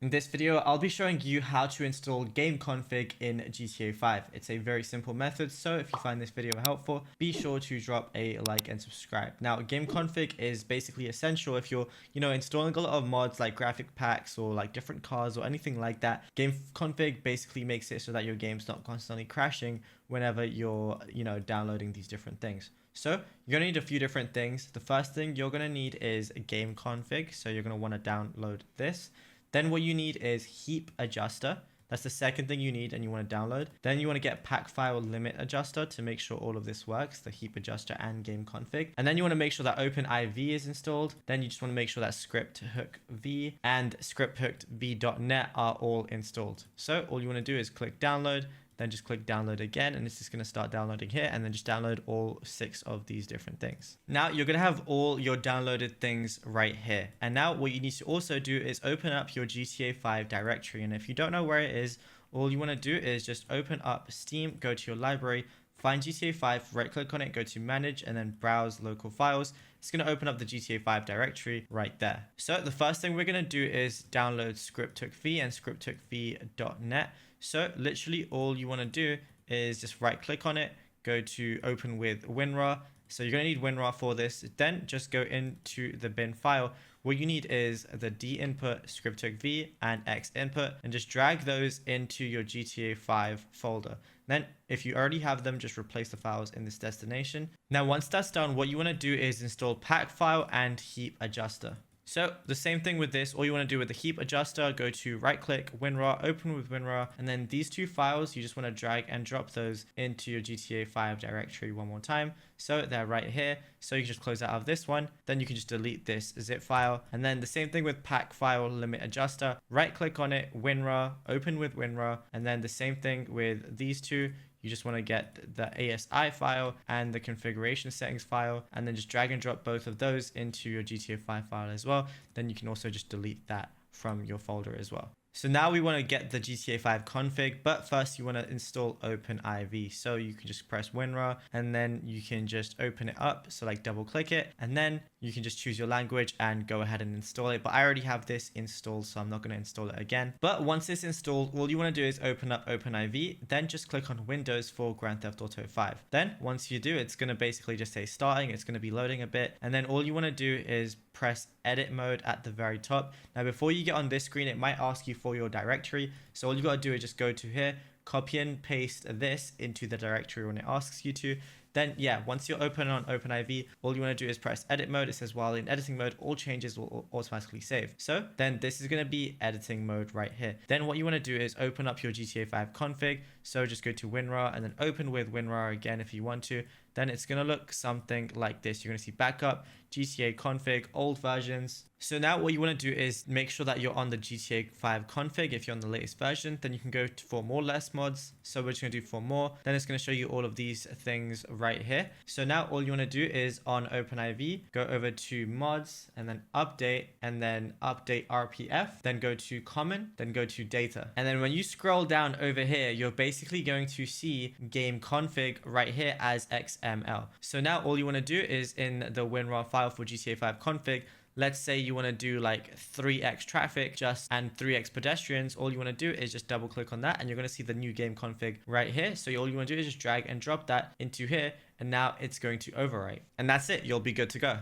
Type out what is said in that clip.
In this video, I'll be showing you how to install Gameconfig in GTA 5. It's a very simple method, so if you find this video helpful, be sure to drop a like and subscribe. Now, Gameconfig is basically essential if you're, installing a lot of mods like graphic packs or like different cars or anything like that. Gameconfig basically makes it so that your game's not constantly crashing whenever you're, downloading these different things. So you're going to need a few different things. The first thing you're going to need is a Gameconfig. So you're going to want to download this. Then what you need is heap adjuster. That's the second thing you need and you want to download. Then you want to get pack file limit adjuster to make sure all of this works, the heap adjuster and Gameconfig. And then you want to make sure that OpenIV is installed. Then you just want to make sure that script hook v and script hooked v.net are all installed. So all you want to do is click download, then just click download again, and it's just going to start downloading here, and then just download all 6 of these different things. Now you're going to have all your downloaded things right here. And now what you need to also do is open up your GTA 5 directory. And if you don't know where it is, all you want to do is just open up Steam, go to your library, find GTA 5, right click on it, go to manage, and then browse local files. It's going to open up the GTA 5 directory right there. So the first thing we're going to do is download scripthookv and scripthookv.net. So literally all you want to do is just right click on it, go to open with WinRAR. So you're going to need WinRAR for this. Then just go into the bin file. What you need is the D input, scripthookv, and X input, and just drag those into your GTA 5 folder. Then if you already have them, just replace the files in this destination. Now once that's done, what you want to do is install pack file and heap adjuster. So the same thing with this, all you want to do with the heap adjuster, go to right click, WinRAR, open with WinRAR, and then these 2 files, you just want to drag and drop those into your GTA 5 directory one more time. So they're right here. So you can just close out of this one. Then you can just delete this zip file. And then the same thing with pack file limit adjuster, right click on it, WinRAR, open with WinRAR, and then the same thing with these 2. You just want to get the ASI file and the configuration settings file, and then just drag and drop both of those into your GTA 5 file as well. Then you can also just delete that from your folder as well. So now we want to get the GTA 5 config, but first you want to install OpenIV. So you can just press WinRAR and then you can just open it up. So like double click it, and then you can just choose your language and go ahead and install it. But I already have this installed, so I'm not going to install it again. But once it's installed, all you want to do is open up OpenIV, then just click on Windows for Grand Theft Auto 5. Then once you do, it's going to basically just say starting. It's going to be loading a bit. And then all you want to do is press edit mode at the very top. Now, before you get on this screen, it might ask you for your directory. So all you got to do is just go to here, copy and paste this into the directory when it asks you to. Then yeah, once you're open on OpenIV, all you want to do is press edit mode. It says while in editing mode, all changes will automatically save. So then this is going to be editing mode right here. Then what you want to do is open up your GTA 5 config. So just go to WinRAR and then open with WinRAR again if you want to. Then it's going to look something like this. You're going to see backup, GTA config, old versions. So now what you want to do is make sure that you're on the GTA 5 config. If you're on the latest version, then you can go for more less mods. So we're just going to do for more. Then it's going to show you all of these things right here. So now all you want to do is on OpenIV, go over to mods and then update RPF, then go to common, then go to data. And then when you scroll down over here, you're basically going to see Gameconfig right here as XML. So now all you want to do is in the WinRAR file for GTA 5 config, let's say you want to do like 3x traffic and 3x pedestrians. All you want to do is just double click on that and you're going to see the new game config right here. So all you want to do is just drag and drop that into here, and now it's going to overwrite. And that's it. You'll be good to go.